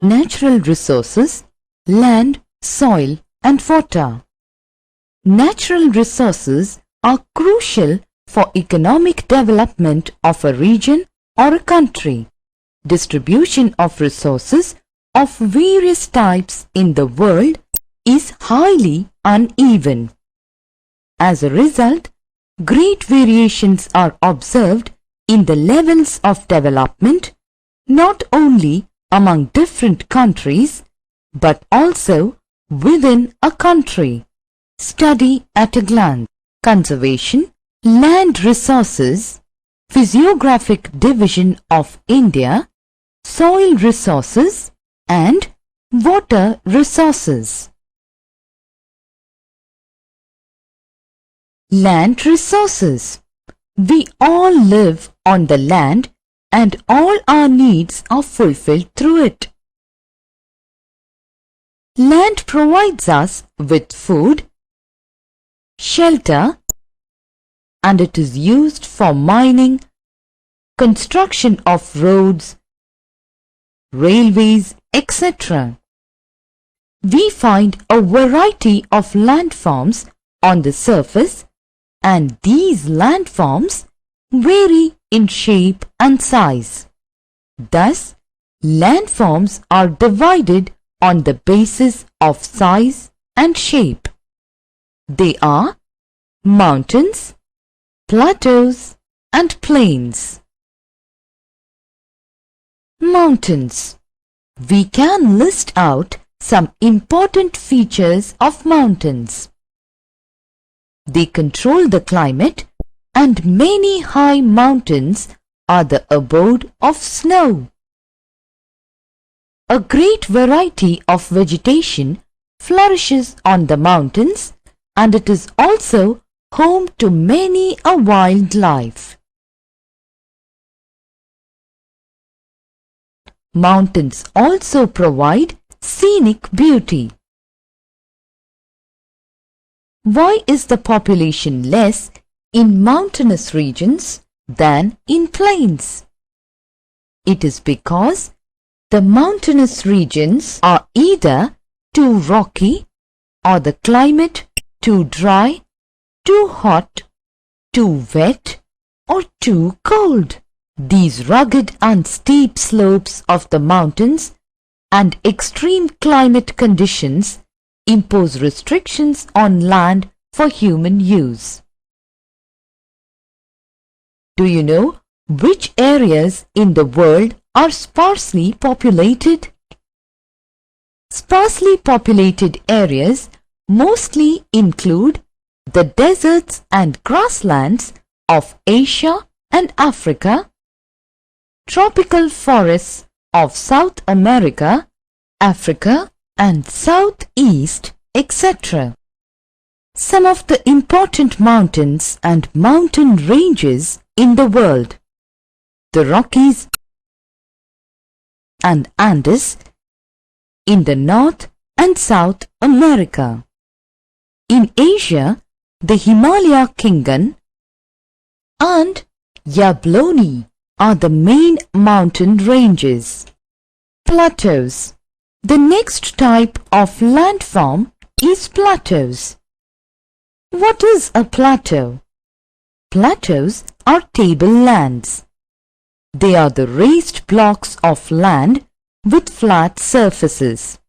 Natural resources, land, soil and water. Natural resources are crucial for economic development of a region or a country. Distribution of resources of various types in the world is highly uneven. As a result, great variations are observed in the levels of development, not only among different countries, but also within a country. Study at a glance. Conservation, land resources, physiographic division of India, soil resources and water resources. Land resources. We all live on the land and all our needs are fulfilled through it. Land provides us with food, shelter, and it is used for mining, construction of roads, railways, etc. We find a variety of landforms on the surface, and these landforms vary in shape and size. Thus, landforms are divided on the basis of size and shape. They are mountains, plateaus and plains. Mountains. We can list out some important features of mountains. They control the climate, and many high mountains are the abode of snow. A great variety of vegetation flourishes on the mountains, and it is also home to many a wildlife. Mountains also provide scenic beauty. Why is the population less in mountainous regions than in plains? It is because the mountainous regions are either too rocky or the climate too dry, too hot, too wet or too cold. These rugged and steep slopes of the mountains and extreme climate conditions impose restrictions on land for human use. Do you know which areas in the world are sparsely populated? Sparsely populated areas mostly include the deserts and grasslands of Asia and Africa, tropical forests of South America, Africa and Southeast, etc. Some of the important mountains and mountain ranges in the world: the Rockies and Andes in the North and South America. In Asia, the Himalaya Khingan and Yabloni are the main mountain ranges. Plateaus. The next type of landform is plateaus. What is a plateau? Plateaus are tablelands. They are the raised blocks of land with flat surfaces.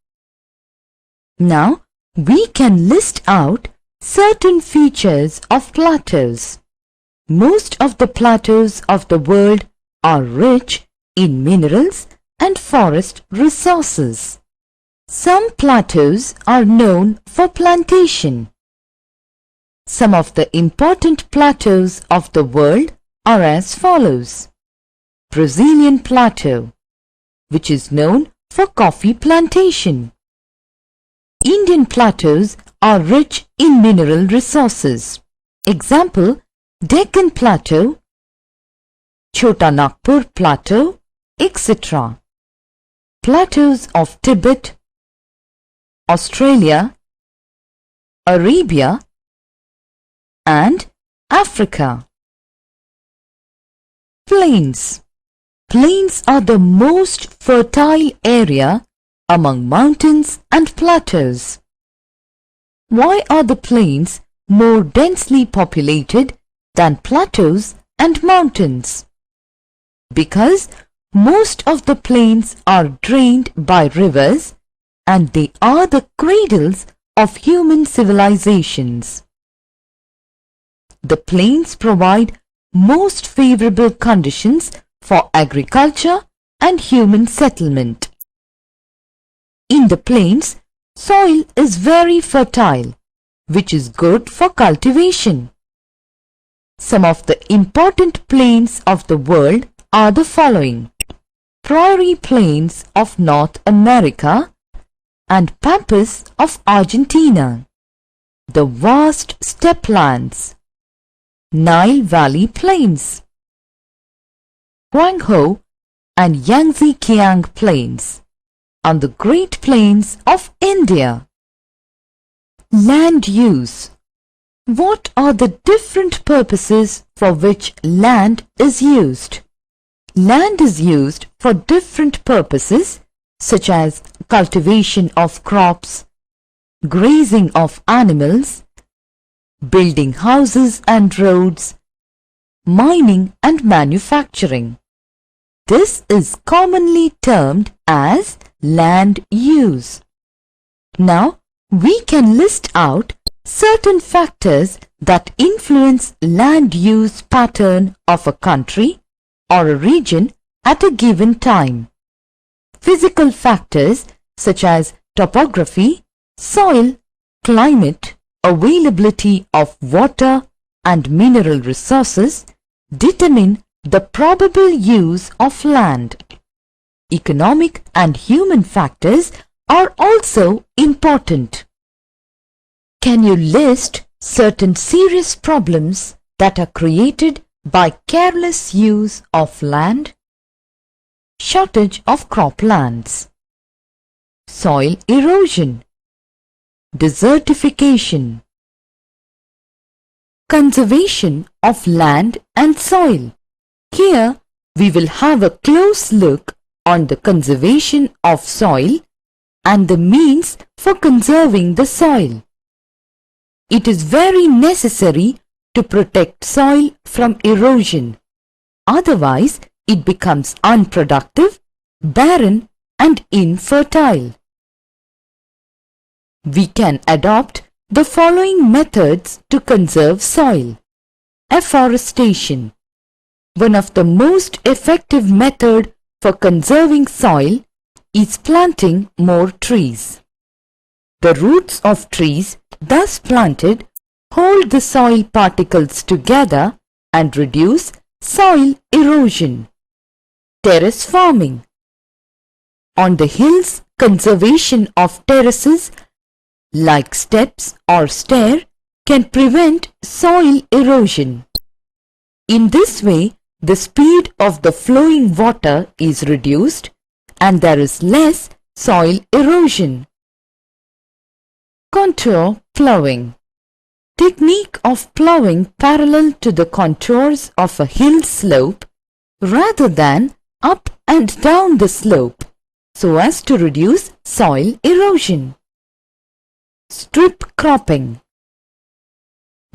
Now, we can list out certain features of plateaus. Most of the plateaus of the world are rich in minerals and forest resources. Some plateaus are known for plantation. Some of the important plateaus of the world are as follows: Brazilian Plateau, which is known for coffee plantation. Indian plateaus are rich in mineral resources. Example: Deccan Plateau, Chota Nagpur Plateau, etc. Plateaus of Tibet, Australia, Arabia and Africa. Plains. Plains are the most fertile area among mountains and plateaus. Why are the plains more densely populated than plateaus and mountains? Because most of the plains are drained by rivers and they are the cradles of human civilizations. The plains provide most favorable conditions for agriculture and human settlement. In the plains, soil is very fertile, which is good for cultivation. Some of the important plains of the world are the following: prairie plains of North America and pampas of Argentina, the vast steppelands, Nile Valley plains, Huanghe and Yangtze-Kiang plains, and the Great Plains of India. Land use. What are the different purposes for which land is used? Land is used for different purposes such as cultivation of crops, grazing of animals, building houses and roads, mining and manufacturing. This is commonly termed as land use. Now, we can list out certain factors that influence land use pattern of a country or a region at a given time. Physical factors such as topography, soil, climate, availability of water and mineral resources determine the probable use of land. Economic and human factors are also important. Can you list certain serious problems that are created by careless use of land? Shortage of croplands, soil erosion, desertification, conservation of land and soil. Here we will have a close look on the conservation of soil and the means for conserving the soil. It is very necessary to protect soil from erosion. Otherwise, it becomes unproductive, barren and infertile. We can adopt the following methods to conserve soil. Afforestation. One of the most effective methods for conserving soil is planting more trees. The roots of trees thus planted hold the soil particles together and reduce soil erosion. Terrace farming. On the hills, conservation of terraces like steps or stair can prevent soil erosion. In this way, the speed of the flowing water is reduced and there is less soil erosion. Contour plowing. Technique of plowing parallel to the contours of a hill slope rather than up and down the slope so as to reduce soil erosion. Strip cropping.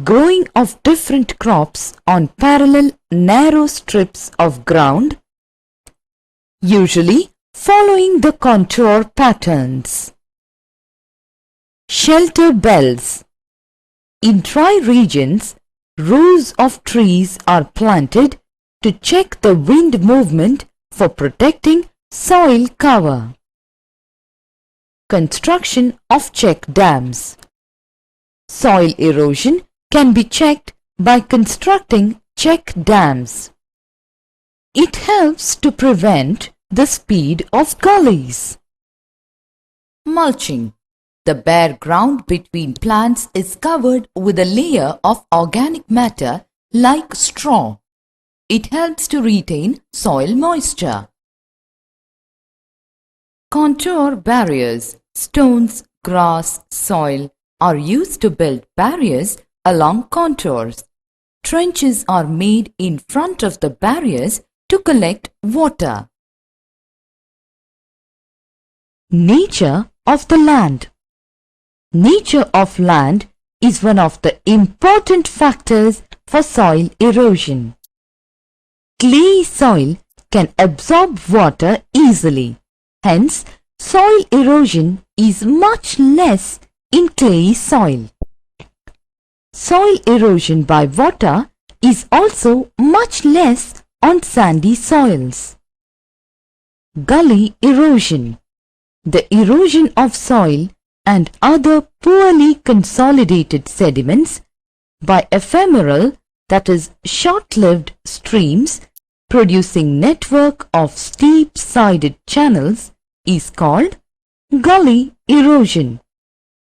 Growing of different crops on parallel narrow strips of ground, usually following the contour patterns. Shelter bells. In dry regions, rows of trees are planted to check the wind movement for protecting soil cover. Construction of check dams. Soil erosion can be checked by constructing check dams. It helps to prevent the speed of gullies. Mulching. The bare ground between plants is covered with a layer of organic matter like straw. It helps to retain soil moisture. Contour barriers. Stones, grass, soil are used to build barriers along contours. Trenches are made in front of the barriers to collect water. Nature of the land. Nature of land is one of the important factors for soil erosion. Clay soil can absorb water easily. Hence, soil erosion is much less in clayey soil. Soil erosion by water is also much less on sandy soils. Gully erosion. The erosion of soil and other poorly consolidated sediments by ephemeral, that is short-lived streams producing network of steep-sided channels is called gully erosion.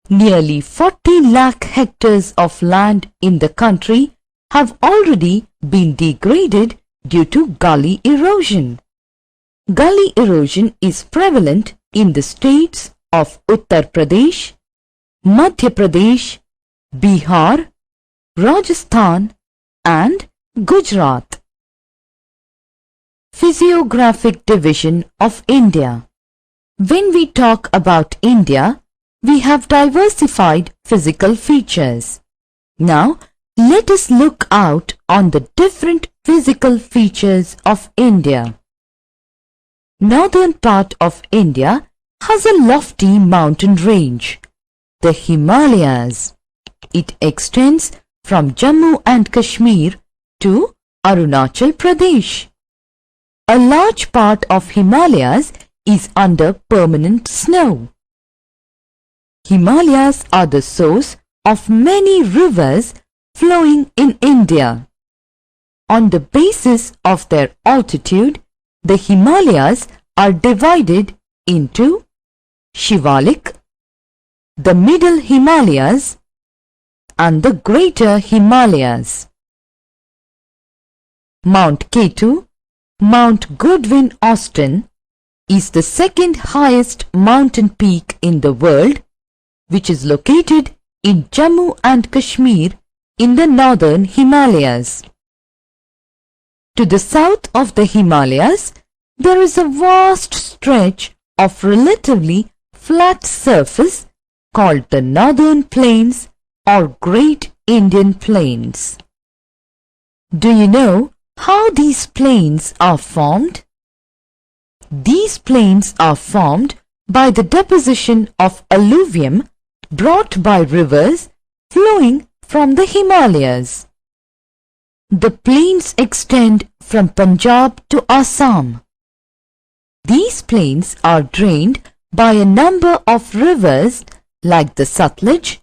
Nearly 40 lakh hectares of land in the country have already been degraded due to gully erosion. Gully erosion is prevalent in the states of Uttar Pradesh, Madhya Pradesh, Bihar, Rajasthan and Gujarat. Physiographic division of India. When we talk about India, we have diversified physical features. Now, let us look out on the different physical features of India. Northern part of India has a lofty mountain range, the Himalayas. It extends from Jammu and Kashmir to Arunachal Pradesh. A large part of Himalayas is under permanent snow. Himalayas are the source of many rivers flowing in India. On the basis of their altitude, the Himalayas are divided into Shivalik, the Middle Himalayas and the Greater Himalayas. Mount Ketu, Mount Goodwin Austen, is the second highest mountain peak in the world, which is located in Jammu and Kashmir in the northern Himalayas. To the south of the Himalayas, there is a vast stretch of relatively flat surface called the Northern Plains or Great Indian Plains. Do you know how these plains are formed? These plains are formed by the deposition of alluvium brought by rivers flowing from the Himalayas. The plains extend from Punjab to Assam. These plains are drained by a number of rivers like the Satluj,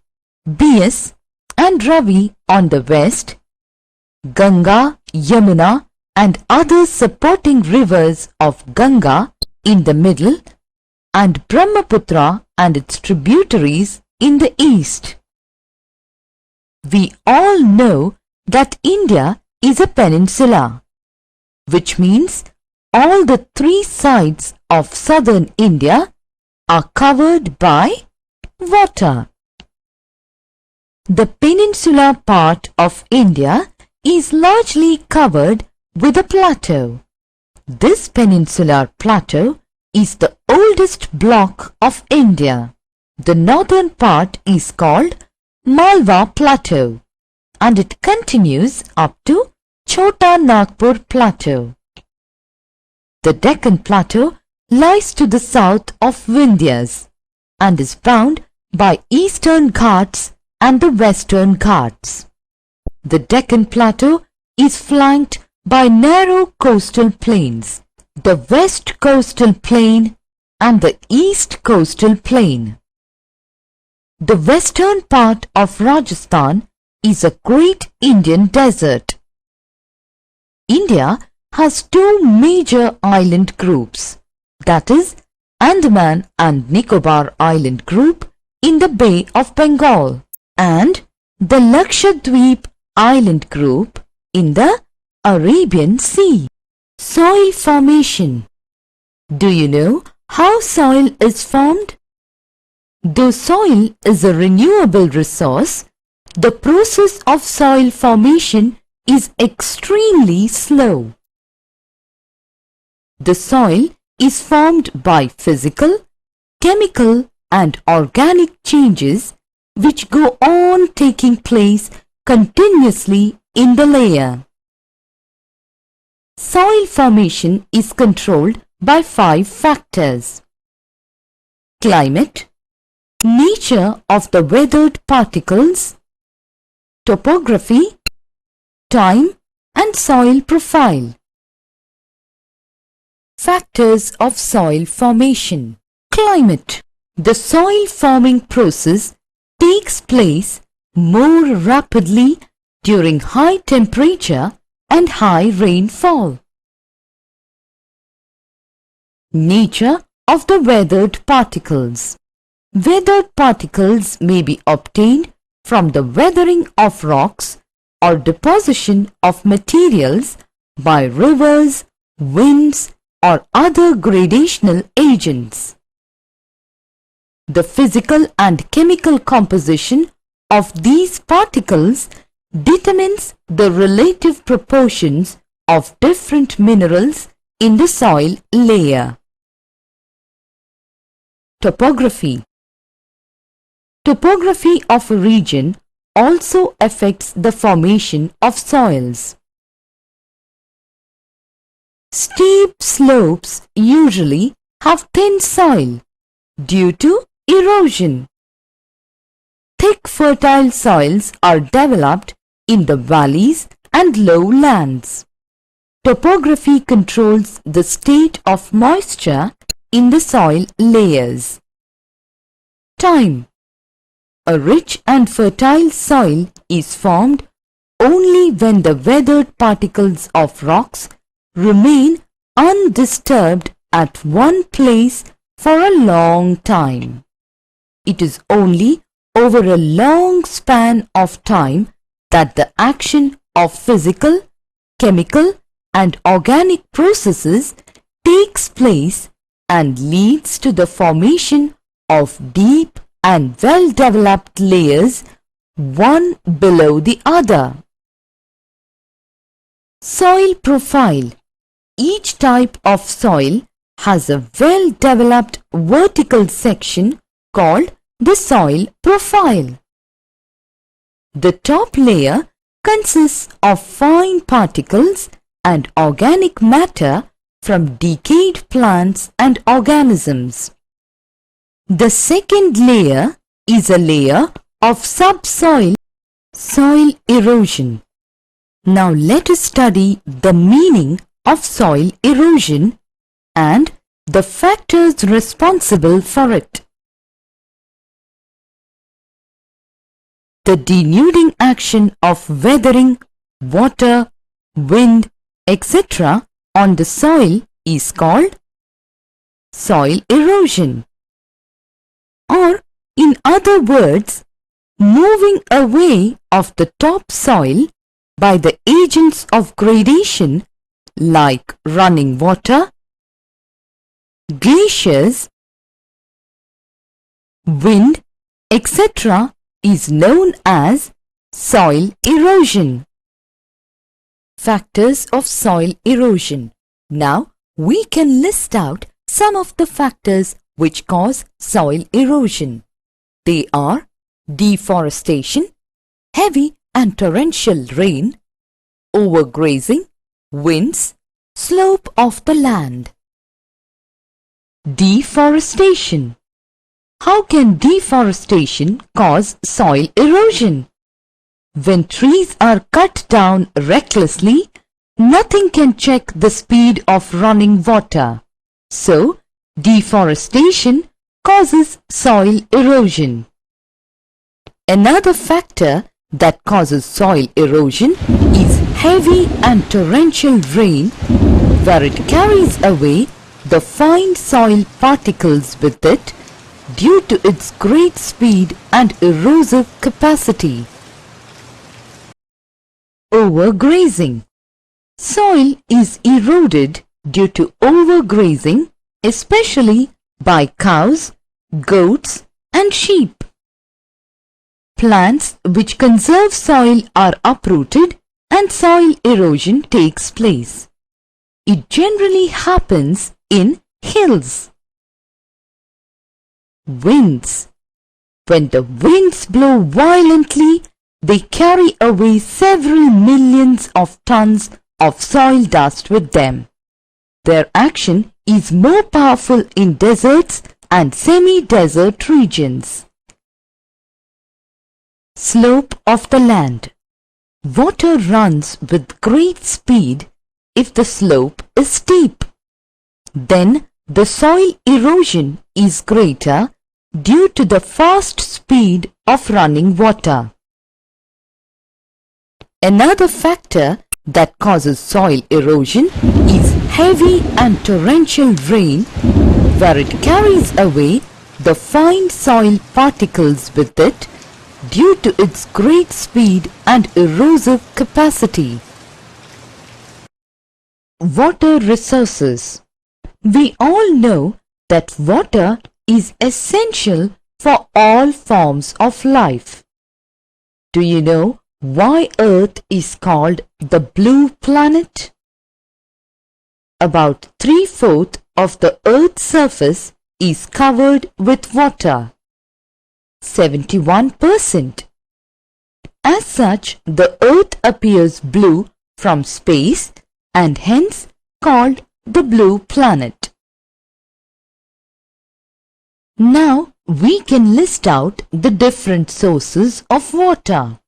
Beas and Ravi on the west, Ganga, Yamuna and other supporting rivers of Ganga in the middle, and Brahmaputra and its tributaries in the east. We all know that India is a peninsula, which means all the three sides of southern India are covered by water. The peninsular part of India is largely covered with a plateau. This peninsular plateau is the oldest block of India. The northern part is called Malwa Plateau and it continues up to Chota Nagpur Plateau. The Deccan Plateau lies to the south of Vindhyas and is bound by Eastern Ghats and the Western Ghats. The Deccan Plateau is flanked by narrow coastal plains, the West Coastal Plain and the East Coastal Plain. The western part of Rajasthan is a great Indian desert. India has two major island groups, that is, Andaman and Nicobar Island Group in the Bay of Bengal and the Lakshadweep Island Group in the Arabian Sea. Soil formation. Do you know how soil is formed? Though soil is a renewable resource, the process of soil formation is extremely slow. The soil is formed by physical, chemical and organic changes which go on taking place continuously in the layer. Soil formation is controlled by 5 factors: climate, nature of the weathered particles, topography, time and soil profile. Factors of soil formation. Climate. The soil forming process takes place more rapidly during high temperature and high rainfall. Nature of the weathered particles. Weathered particles may be obtained from the weathering of rocks or deposition of materials by rivers, winds, or other gradational agents. The physical and chemical composition of these particles determines the relative proportions of different minerals in the soil layer. Topography. Topography of a region also affects the formation of soils. Steep slopes usually have thin soil due to erosion. Thick fertile soils are developed in the valleys and lowlands. Topography controls the state of moisture in the soil layers. Time. A rich and fertile soil is formed only when the weathered particles of rocks remain undisturbed at one place for a long time. It is only over a long span of time that the action of physical, chemical and organic processes takes place and leads to the formation of deep and well-developed layers, one below the other. Soil profile. Each type of soil has a well-developed vertical section called the soil profile. The top layer consists of fine particles and organic matter from decayed plants and organisms. The second layer is a layer of subsoil, soil erosion. Now let us study the meaning of soil erosion and the factors responsible for it. The denuding action of weathering, water, wind, etc. on the soil is called soil erosion. Or, in other words, moving away of the topsoil by the agents of gradation like running water, glaciers, wind, etc. is known as soil erosion. Factors of soil erosion. Now, we can list out some of the factors which cause soil erosion. They are deforestation, heavy and torrential rain, overgrazing, winds, slope of the land. Deforestation. How can deforestation cause soil erosion? When trees are cut down recklessly, nothing can check the speed of running water. So, deforestation causes soil erosion. Another factor that causes soil erosion is heavy and torrential rain, where it carries away the fine soil particles with it due to its great speed and erosive capacity. Overgrazing. Soil is eroded due to overgrazing, especially by cows, goats and sheep. Plants which conserve soil are uprooted and soil erosion takes place. It generally happens in hills. Winds. When the winds blow violently, they carry away several millions of tons of soil dust with them. Their action is more powerful in deserts and semi-desert regions. Slope of the land. Water runs with great speed if the slope is steep. Then the soil erosion is greater due to the fast speed of running water. Another factor that causes soil erosion is heavy and torrential rain, where it carries away the fine soil particles with it due to its great speed and erosive capacity. Water resources. We all know that water is essential for all forms of life. Do you know why Earth is called the blue planet? About 3/4 of the Earth's surface is covered with water. 71%. As such, the Earth appears blue from space and hence called the blue planet. Now we can list out the different sources of water.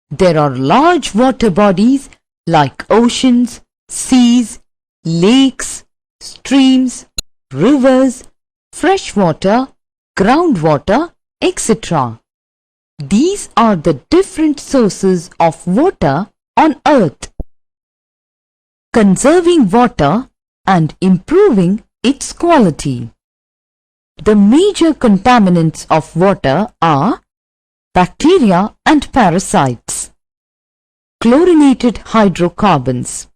There are large water bodies like oceans, seas, lakes, streams, rivers, fresh water, groundwater, etc. These are the different sources of water on Earth. Conserving water and improving its quality. The major contaminants of water are bacteria and parasites, chlorinated hydrocarbons,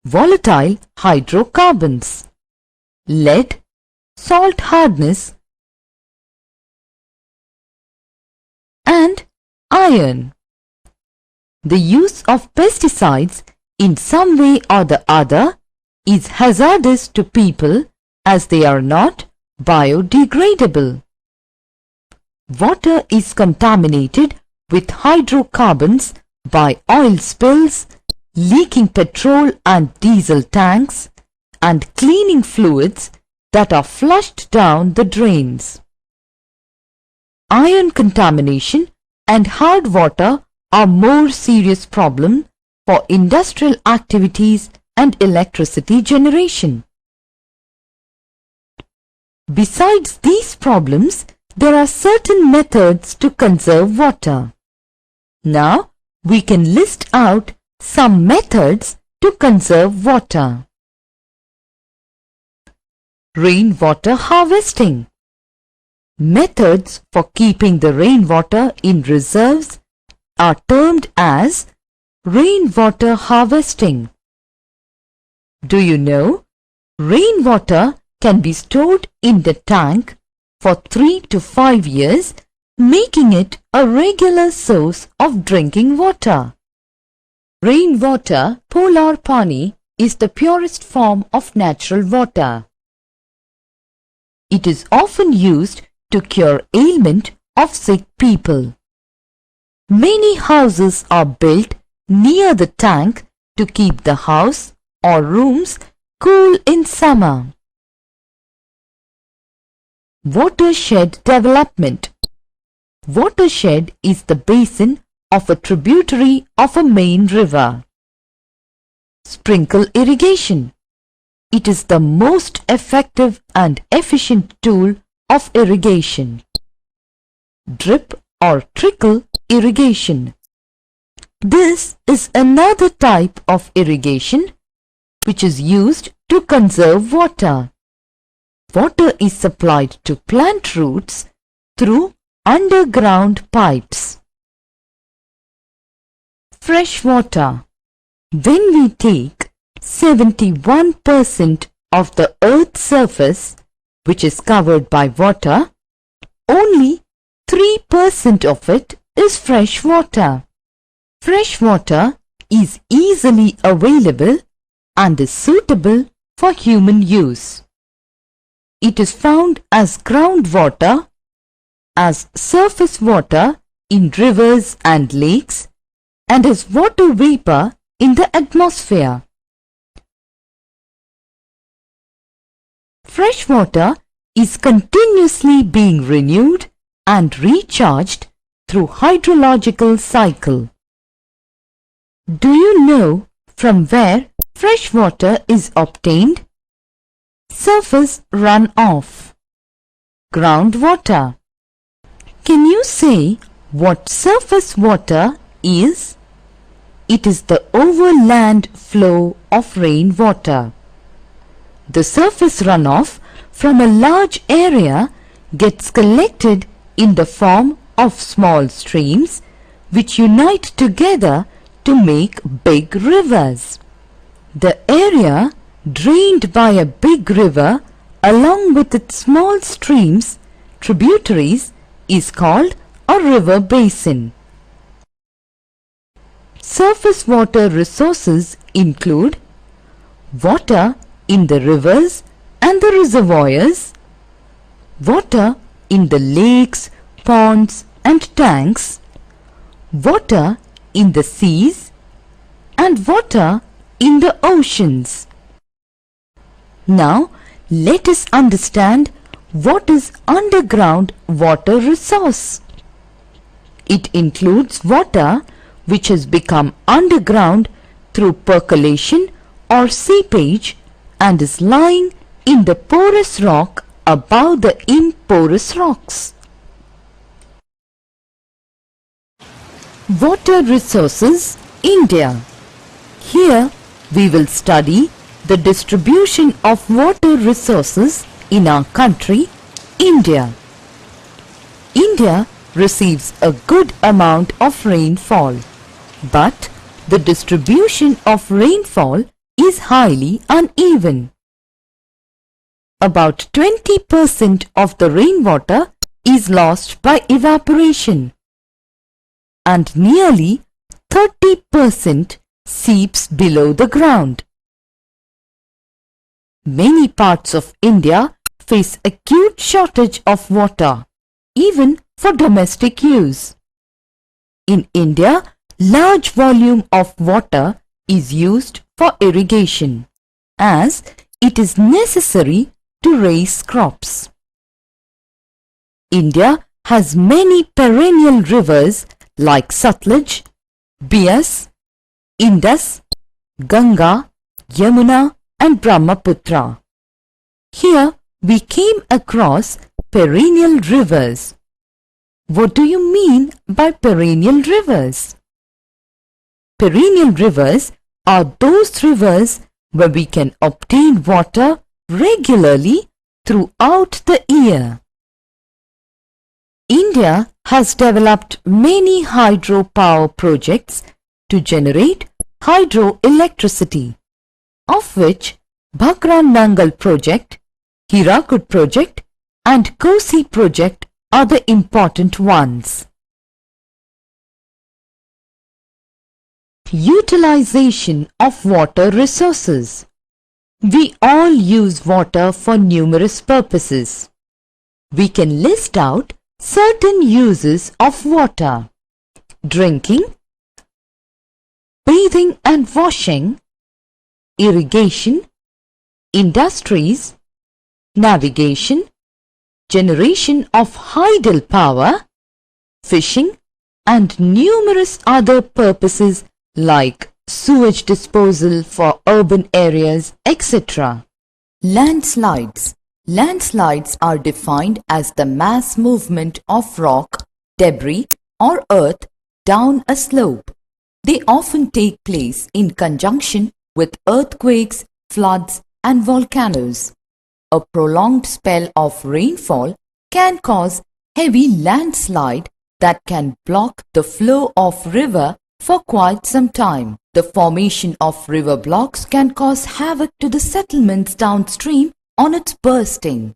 volatile hydrocarbons, lead, salt hardness, and iron. The use of pesticides in some way or the other is hazardous to people as they are not biodegradable. Water is contaminated with hydrocarbons by oil spills, leaking petrol and diesel tanks, and cleaning fluids that are flushed down the drains. Iron contamination and hard water are more serious problems for industrial activities and electricity generation. Besides these problems, there are certain methods to conserve water. Now, we can list out some methods to conserve water. Rainwater harvesting. Methods for keeping the rainwater in reserves are termed as rainwater harvesting. Do you know? Rainwater can be stored in the tank for 3 to 5 years, making it a regular source of drinking water. Rainwater, polar pani, is the purest form of natural water. It is often used to cure ailment of sick people. Many houses are built near the tank to keep the house or rooms cool in summer. Watershed development. Watershed is the basin of a tributary of a main river. Sprinkle irrigation. It is the most effective and efficient tool of irrigation. Drip or trickle irrigation. This is another type of irrigation which is used to conserve water. Water is supplied to plant roots through underground pipes. Fresh water. When we take 71% of the Earth's surface, which is covered by water, only 3% of it is fresh water. Fresh water is easily available and is suitable for human use. It is found as groundwater, as surface water in rivers and lakes, and as water vapor in the atmosphere. Fresh water is continuously being renewed and recharged through hydrological cycle. Do you know from where fresh water is obtained? Surface runoff. Groundwater. Can you say what surface water is? It is the overland flow of rainwater. The surface runoff from a large area gets collected in the form of small streams which unite together to make big rivers. The area drained by a big river along with its small streams, tributaries, is called a river basin. Surface water resources include water in the rivers and the reservoirs, water in the lakes, ponds and tanks, water in the seas, and water in the oceans. Now, let us understand what is underground water resource. It includes water which has become underground through percolation or seepage and is lying in the porous rock above the imporous rocks. Water resources, India. Here we will study the distribution of water resources in our country, India. India receives a good amount of rainfall, but the distribution of rainfall is highly uneven. About 20% of the rainwater is lost by evaporation, and nearly 30% seeps below the ground. Many parts of India face acute shortage of water, even for domestic use. In India, large volume of water is used for irrigation, as it is necessary to raise crops. India has many perennial rivers like Satluj, Beas, Indus, Ganga, Yamuna and Brahmaputra. Here we came across perennial rivers. What do you mean by perennial rivers? Perennial rivers are those rivers where we can obtain water regularly throughout the year. India has developed many hydropower projects to generate hydroelectricity, of which Bhakra Nangal project, Hirakud project and Kosi project are the important ones. Utilization of water resources. We all use water for numerous purposes. We can list out certain uses of water: drinking, bathing and washing, irrigation, industries, navigation, generation of hydel power, fishing, and numerous other purposes like sewage disposal for urban areas, etc. Landslides. Landslides are defined as the mass movement of rock, debris, or earth down a slope. They often take place in conjunction with earthquakes, floods, and volcanoes. A prolonged spell of rainfall can cause heavy landslide that can block the flow of river for quite some time. The formation of river blocks can cause havoc to the settlements downstream on its bursting.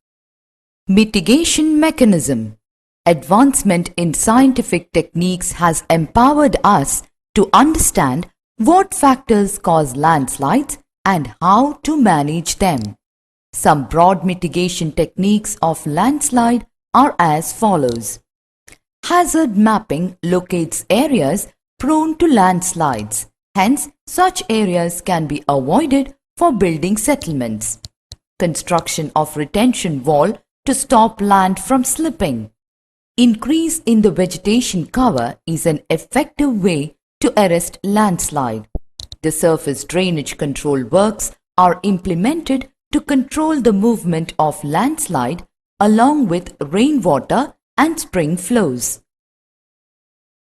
Mitigation mechanism. Advancement in scientific techniques has empowered us to understand what factors cause landslides and how to manage them. Some broad mitigation techniques of landslide are as follows. Hazard mapping locates areas prone to landslides. Hence, such areas can be avoided for building settlements. Construction of retention wall to stop land from slipping. Increase in the vegetation cover is an effective way to arrest landslide. The surface drainage control works are implemented to control the movement of landslide along with rainwater and spring flows.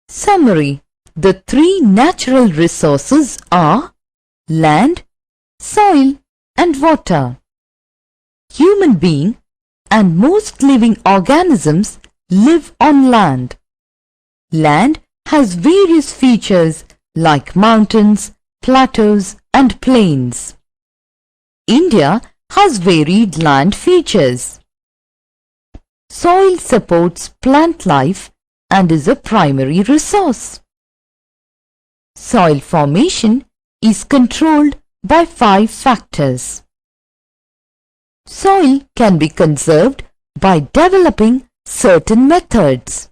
Summary. The three natural resources are land, soil and water. Human being and most living organisms live on land. Land has various features like mountains, plateaus and plains. India has varied land features. Soil supports plant life and is a primary resource. Soil formation is controlled by 5 factors. Soil can be conserved by developing certain methods.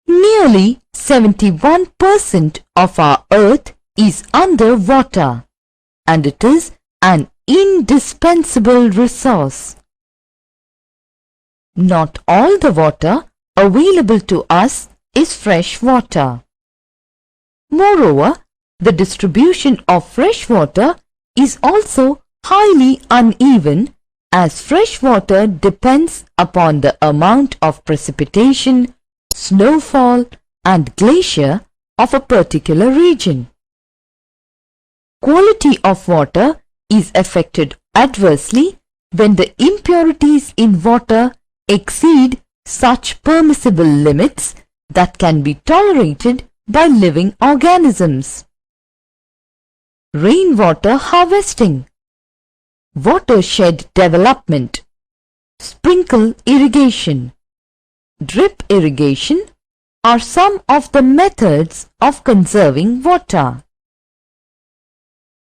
Nearly 71% of our earth is under water, and it is an indispensable resource. Not all the water available to us is fresh water. Moreover, the distribution of fresh water is also highly uneven, as fresh water depends upon the amount of precipitation, snowfall and glacier of a particular region. Quality of water is affected adversely when the impurities in water exceed such permissible limits that can be tolerated by living organisms. Rainwater harvesting, watershed development, sprinkle irrigation, drip irrigation are some of the methods of conserving water.